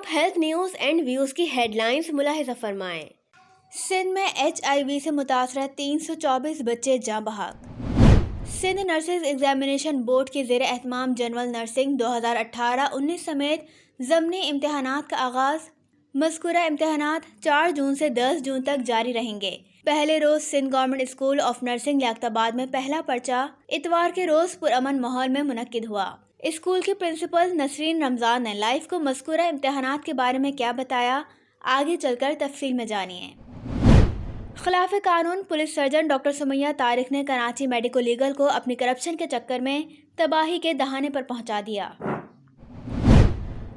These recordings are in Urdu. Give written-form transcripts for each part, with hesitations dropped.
ہیلتھ نیوز اینڈ ویوز کی ہیڈ لائنز ملاحظہ فرمائیں۔ سندھ میں HIV سے متاثرہ 324 بچے جاں بحق۔ سندھ نرسز ایگزامینیشن بورڈ کے زیر اہتمام جنرل نرسنگ 2018-19 سمیت ضمنی امتحانات کا آغاز۔ مذکورہ امتحانات 4 جون سے 10 جون تک جاری رہیں گے۔ پہلے روز Sindh government school of nursing Liaquatabad میں پہلا پرچہ اتوار کے روز پرامن ماحول میں منعقد ہوا۔ اسکول کی پرنسپل نسرین رمضان نے لائیو کو مذکورہ امتحانات کے بارے میں کیا بتایا، آگے چل کر تفصیل میں جانیے۔ خلاف قانون police surgeon doctor Sumaiya Tariq نے کراچی میڈیکو لیگل کو اپنی کرپشن کے چکر میں تباہی کے دہانے پر پہنچا دیا۔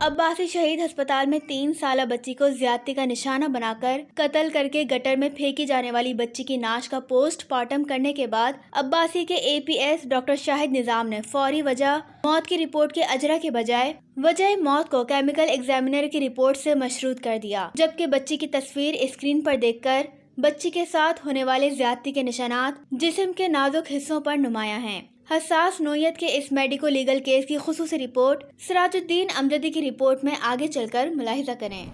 عباسی شہید ہسپتال میں 3 سالہ بچی کو زیادتی کا نشانہ بنا کر قتل کر کے گٹر میں پھینکی جانے والی بچی کی نعش کا پوسٹ مارٹم کرنے کے بعد عباسی کے APS ڈاکٹر شاہد نظام نے فوری وجہ موت کی رپورٹ کے اجرا کے بجائے وجہ موت کو کیمیکل ایگزامینر کی رپورٹ سے مشروط کر دیا، جبکہ بچی کی تصویر اسکرین پر دیکھ کر بچی کے ساتھ ہونے والے زیادتی کے نشانات جسم کے نازک حصوں پر نمایاں ہیں۔ حساس نوعیت کے اس میڈیکو لیگل کیس کی خصوصی رپورٹ سراج الدین امجدی کی رپورٹ میں آگے چل کر ملاحظہ کریں۔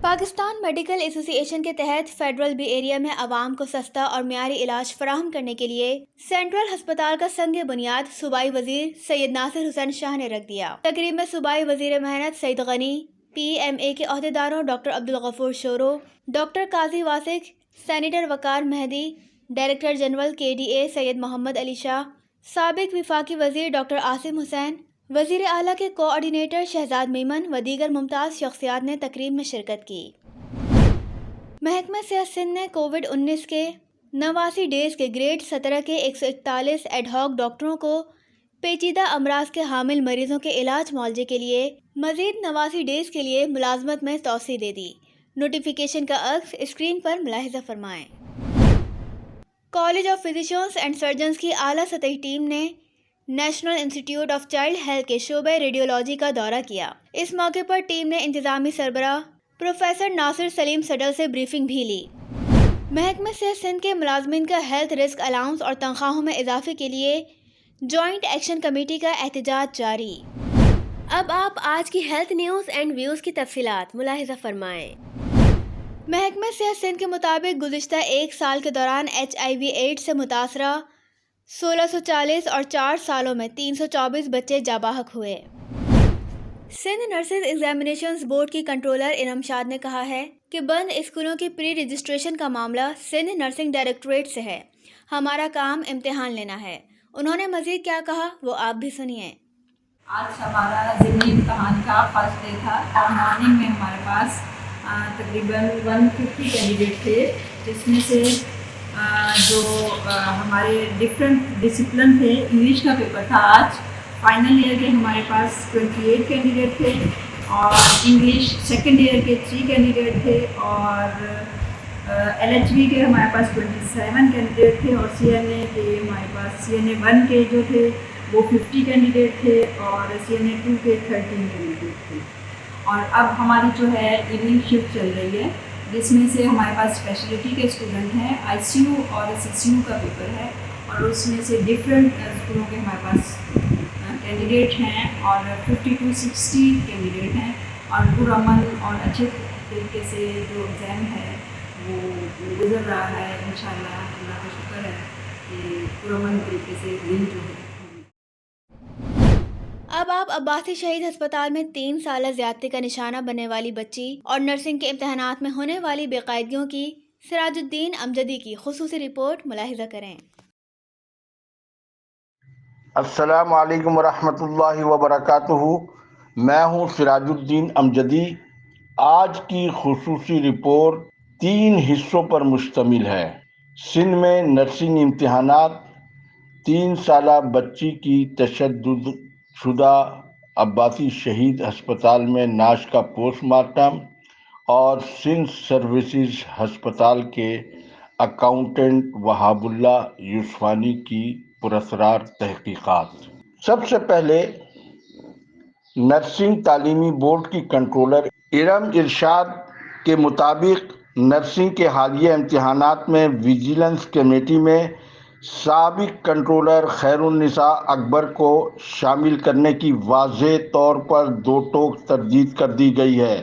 پاکستان میڈیکل ایسوسی ایشن کے تحت فیڈرل بی ایریا میں عوام کو سستا اور معیاری علاج فراہم کرنے کے لیے سینٹرل ہسپتال کا سنگ بنیاد صوبائی وزیر سید ناصر حسین شاہ نے رکھ دیا۔ تقریب میں صوبائی وزیر محنت سعید غنی، PMA کے عہدیداروں ڈاکٹر عبدالغفور شورو، ڈاکٹر قاضی واسق، سینیٹر وقار مہدی، ڈائریکٹر جنرل KDA سید محمد علی شاہ، سابق وفاقی وزیر ڈاکٹر عاصم حسین، وزیر اعلیٰ کے کوآرڈینیٹر شہزاد میمن و دیگر ممتاز شخصیات نے تقریب میں شرکت کی۔ محکمہ صحت سندھ نے کووڈ-19 کے 89 ڈیز کے گریڈ 17 کے 141 ایڈ ہاک ڈاکٹروں کو پیچیدہ امراض کے حامل مریضوں کے علاج معالجے کے لیے مزید 89 ڈیز کے لیے ملازمت میں توسیع دے دی۔ نوٹیفیکیشن کا عکس اسکرین پر ملاحظہ فرمائیں۔ کالج آف فزیشینز اینڈ سرجنز کی اعلیٰ سطحی ٹیم نے نیشنل انسٹی ٹیوٹ آف چائلڈ ہیلتھ کے شعبہ ریڈیولوجی کا دورہ کیا۔ اس موقع پر ٹیم نے انتظامی سربراہ پروفیسر ناصر سلیم صدر سے بریفنگ بھی لی۔ محکمہ صحت سندھ کے ملازمین کا ہیلتھ رسک الاؤنس اور تنخواہوں میں اضافے کے لیے جوائنٹ ایکشن کمیٹی کا احتجاج جاری۔ اب آپ آج کی ہیلتھ نیوز اینڈ ویوز کی تفصیلات ملاحظہ فرمائیں۔ محکمہ صحت سندھ کے مطابق گزشتہ 1 سال کے دوران HIV/AIDS سے متاثرہ 1640 اور 4 سالوں میں 324 بچے جاں بحق ہوئے۔ سندھ نرسز ایگزامینیشنز بورڈ کی کنٹرولر انعم شاد نے کہا ہے کہ بند اسکولوں کی پری رجسٹریشن کا معاملہ سندھ نرسنگ ڈائریکٹوریٹ سے ہے، ہمارا کام امتحان لینا ہے۔ انہوں نے مزید کیا کہا وہ آپ بھی سنیے۔ آج ہمارا ضمنی امتحان کا فرسٹ ڈے تھا اور مارننگ میں ہمارے پاس تقریباً 150 کینڈیڈیٹ تھے، جس میں سے جو ہمارے ڈفرینٹ ڈسپلن تھے۔ انگلش کا پیپر تھا آج، فائنل ایئر کے ہمارے پاس 28 کینڈیڈیٹ تھے اور انگلش سیکنڈ ایئر کے 3 کینڈیڈیٹ تھے اور LHV کے ہمارے پاس 27 کینڈیڈیٹ تھے اور CNA کے ہمارے پاس CNA 1 کے جو تھے وہ 50 کینڈیڈیٹ تھے اور CNA 2 کے 13 کینڈیڈیٹ تھے۔ اور اب ہماری جو ہے ایوننگ شفٹ چل رہی ہے، جس میں سے ہمارے پاس اسپیشلٹی کے اسٹوڈنٹ ہیں، ICU اور CCU کا پیپر ہے اور اس میں سے ڈفرینٹ اسکولوں کے ہمارے پاس کینڈیڈیٹ ہیں اور 50 to 60 کینڈیڈیٹ ہیں اور پرامن اور اچھے طریقے سے جو ایگزام ہے وہ گزر رہا ہے۔ انشاءاللہ اللہ کا شکر ہے کہ پرامن طریقے سے دن جو ہے۔ اب آپ عباسی شہید ہسپتال میں 3 سالہ زیادتی کا نشانہ بننے والی بچی اور نرسنگ کے امتحانات میں ہونے والی بے قاعدگیوں کی سراج الدین امجدی کی خصوصی رپورٹ ملاحظہ کریں۔ السلام علیکم ورحمۃ اللہ وبرکاتہ۔ میں ہوں سراج الدین امجدی۔ آج کی خصوصی رپورٹ 3 حصوں پر مشتمل ہے۔ سندھ میں نرسنگ امتحانات، 3 سالہ بچی کی تشدد شدہ عباسی شہید ہسپتال میں نعش کا پوسٹ مارٹم اور سندھ سروسز ہسپتال کے اکاؤنٹنٹ وہاب اللہ یوسفانی کی پراسرار تحقیقات۔ سب سے پہلے نرسنگ تعلیمی بورڈ کی کنٹرولر ارم ارشاد کے مطابق نرسنگ کے حالیہ امتحانات میں ویجیلنس کمیٹی میں سابق کنٹرولر خیر النساء اکبر کو شامل کرنے کی واضح طور پر دو ٹوک تردید کر دی گئی ہے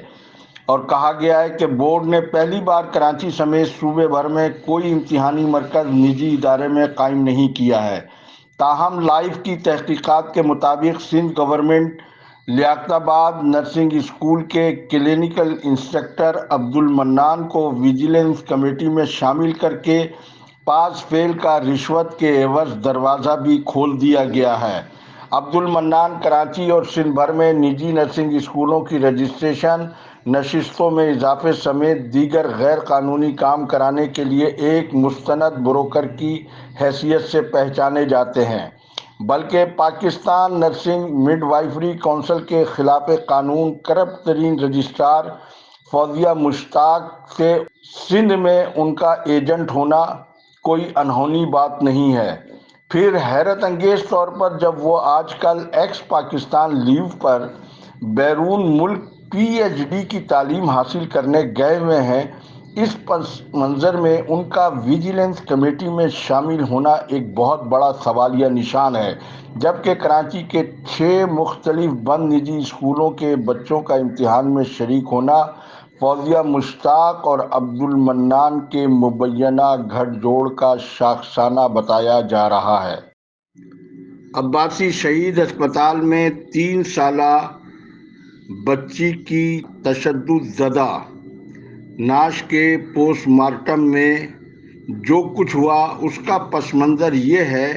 اور کہا گیا ہے کہ بورڈ نے پہلی بار کراچی سمیت صوبے بھر میں کوئی امتحانی مرکز نجی ادارے میں قائم نہیں کیا ہے۔ تاہم لائف کی تحقیقات کے مطابق سندھ گورنمنٹ لیاقت آباد نرسنگ اسکول کے کلینیکل انسٹرکٹر عبد المنان کو ویجیلنس کمیٹی میں شامل کر کے پاس فیل کا رشوت کے عوض دروازہ بھی کھول دیا گیا ہے۔ عبد المنان کراچی اور سندھ بھر میں نجی نرسنگ اسکولوں کی رجسٹریشن، نشستوں میں اضافے سمیت دیگر غیر قانونی کام کرانے کے لیے ایک مستند بروکر کی حیثیت سے پہچانے جاتے ہیں، بلکہ پاکستان نرسنگ مڈ وائفری کونسل کے خلاف قانون کرپٹ ترین رجسٹرار فوزیہ مشتاق سے سندھ میں ان کا ایجنٹ ہونا کوئی انہونی بات نہیں ہے۔ پھر حیرت انگیز طور پر جب وہ آج کل ایکس پاکستان لیو پر بیرون ملک پی ایچ ڈی کی تعلیم حاصل کرنے گئے ہوئے ہیں، اس پس منظر میں ان کا ویجیلنس کمیٹی میں شامل ہونا ایک بہت بڑا سوالیہ نشان ہے، جبکہ کراچی کے 6 مختلف بند نجی اسکولوں کے بچوں کا امتحان میں شریک ہونا فوزیہ مشتاق اور عبد المنان کے مبینہ گھڑ جوڑ کا شاخسانہ بتایا جا رہا ہے۔ عباسی شہید ہسپتال میں 3 سالہ بچی کی تشدد زدہ نعش کے پوسٹ مارٹم میں جو کچھ ہوا اس کا پس منظر یہ ہے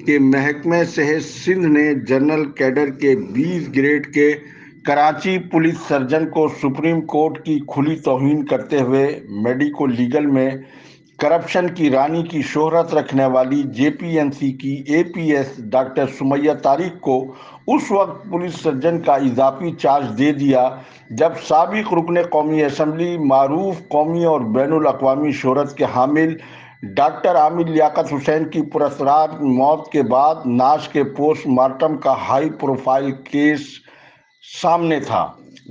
کہ محکمہ صحت سندھ نے جنرل کیڈر کے 20 گریڈ کے کراچی پولیس سرجن کو سپریم کورٹ کی کھلی توہین کرتے ہوئے میڈیکو لیگل میں کرپشن کی رانی کی شہرت رکھنے والی جے پی این سی کی A P S doctor Sumaiya Tariq کو اس وقت پولیس سرجن کا اضافی چارج دے دیا جب سابق رکن قومی اسمبلی، معروف قومی اور بین الاقوامی شہرت کے حامل ڈاکٹر عامر لیاقت حسین کی پراسرار موت کے بعد نعش کے پوسٹ مارٹم کا ہائی پروفائل کیس سامنے تھا۔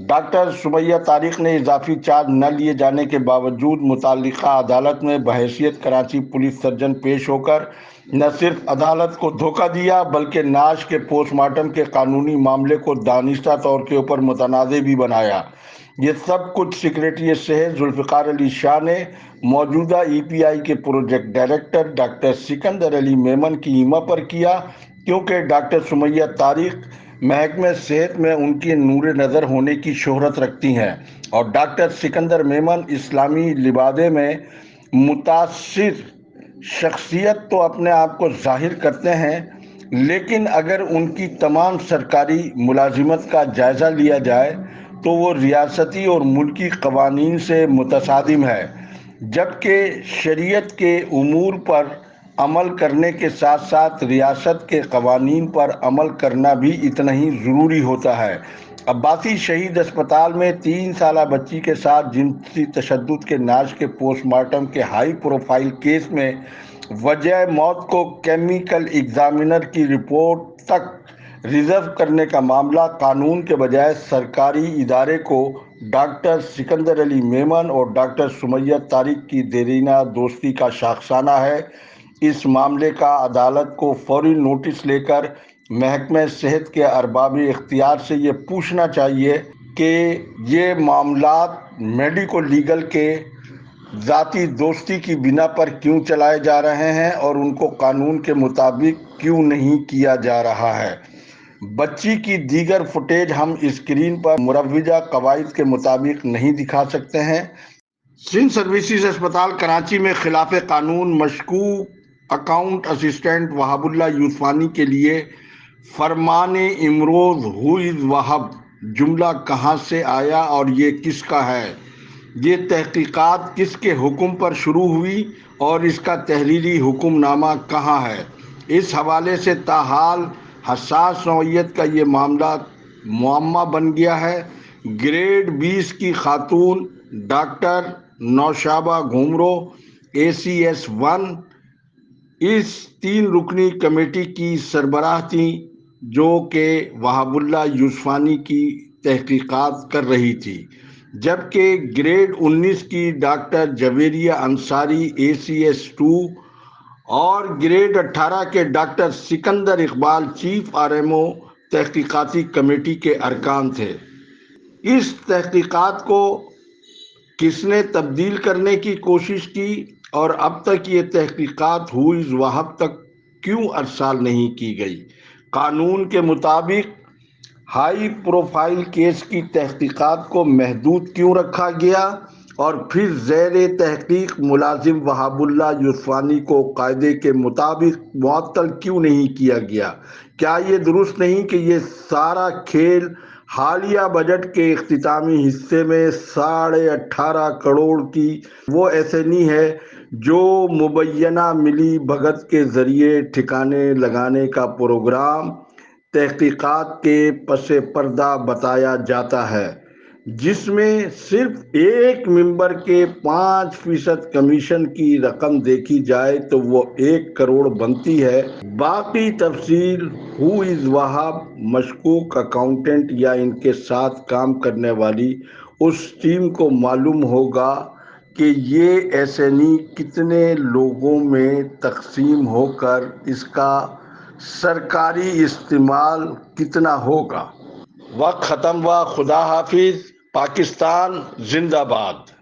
ڈاکٹر سمیہ طارق نے اضافی چارج نہ لیے جانے کے باوجود متعلقہ عدالت میں بحیثیت کراچی پولیس سرجن پیش ہو کر نہ صرف عدالت کو دھوکہ دیا بلکہ نعش کے پوسٹ مارٹم کے قانونی معاملے کو دانستہ طور کے اوپر متنازع بھی بنایا۔ یہ سب کچھ سیکریٹری صحت ذوالفقار علی شاہ نے موجودہ ای پی آئی کے پروجیکٹ ڈائریکٹر ڈاکٹر سکندر علی میمن کی ایما پر کیا، کیونکہ ڈاکٹر سمیہ طارق محکمہ صحت میں ان کی نور نظر ہونے کی شہرت رکھتی ہیں اور ڈاکٹر سکندر میمن اسلامی لبادے میں متاثر شخصیت تو اپنے آپ کو ظاہر کرتے ہیں، لیکن اگر ان کی تمام سرکاری ملازمت کا جائزہ لیا جائے تو وہ ریاستی اور ملکی قوانین سے متصادم ہے، جبکہ شریعت کے امور پر عمل کرنے کے ساتھ ساتھ ریاست کے قوانین پر عمل کرنا بھی اتنا ہی ضروری ہوتا ہے۔ عباسی شہید ہسپتال میں 3 سالہ بچی کے ساتھ جنسی تشدد کے نعش کے پوسٹ مارٹم کے ہائی پروفائل کیس میں وجہ موت کو کیمیکل ایگزامینر کی رپورٹ تک ریزرو کرنے کا معاملہ قانون کے بجائے سرکاری ادارے کو ڈاکٹر سکندر علی میمن اور ڈاکٹر سمیہ طارق کی دیرینہ دوستی کا شاخسانہ ہے۔ اس معاملے کا عدالت کو فوری نوٹس لے کر محکمہ صحت کے ارباب اختیار سے یہ پوچھنا چاہیے کہ یہ معاملات میڈیکو لیگل کے ذاتی دوستی کی بنا پر کیوں چلائے جا رہے ہیں اور ان کو قانون کے مطابق کیوں نہیں کیا جا رہا ہے۔ بچی کی دیگر فوٹیج ہم اسکرین پر مروجہ قواعد کے مطابق نہیں دکھا سکتے ہیں۔ سندھ سروسز ہسپتال کراچی میں خلاف قانون مشکوک اکاؤنٹ اسسٹنٹ وہاب اللہ یوسفانی کے لیے فرمان امروز ہو از وہاب جملہ کہاں سے آیا اور یہ کس کا ہے؟ یہ تحقیقات کس کے حکم پر شروع ہوئی اور اس کا تحریری حکم نامہ کہاں ہے؟ اس حوالے سے تاحال حساس نوعیت کا یہ معمہ بن گیا ہے۔ گریڈ 20 کی خاتون ڈاکٹر نوشابہ گھومرو ACS1 اس 3 رکنی کمیٹی کی سربراہ تھیں جو کہ وہاب اللہ یوسفانی کی تحقیقات کر رہی تھی، جبکہ گریڈ 19 کی ڈاکٹر جویریہ انصاری ACS2 اور گریڈ 18 کے doctor Sikandar Iqbal chief RMO تحقیقاتی کمیٹی کے ارکان تھے۔ اس تحقیقات کو کس نے تبدیل کرنے کی کوشش کی اور اب تک یہ تحقیقات ہوئی وہاں تک کیوں ارسال نہیں کی گئی؟ قانون کے مطابق ہائی پروفائل کیس کی تحقیقات کو محدود کیوں رکھا گیا اور پھر زیر تحقیق ملازم وہاب اللہ یوسفانی کو قاعدے کے مطابق معطل کیوں نہیں کیا گیا؟ کیا یہ درست نہیں کہ یہ سارا کھیل حالیہ بجٹ کے اختتامی حصے میں 18.5 کروڑ کی وہ ایسنی ہے جو مبینہ ملی بھگت کے ذریعے ٹھکانے لگانے کا پروگرام تحقیقات کے پس پردہ بتایا جاتا ہے، جس میں صرف ایک ممبر کے 5% کمیشن کی رقم دیکھی جائے تو وہ 1 کروڑ بنتی ہے۔ باقی تفصیل ہو از وہاب مشکوک اکاؤنٹنٹ یا ان کے ساتھ کام کرنے والی اس ٹیم کو معلوم ہوگا کہ یہ ایسنی کتنے لوگوں میں تقسیم ہو کر اس کا سرکاری استعمال کتنا ہوگا۔ وقت ختم ہوا۔ خدا حافظ۔ پاکستان زندہ باد۔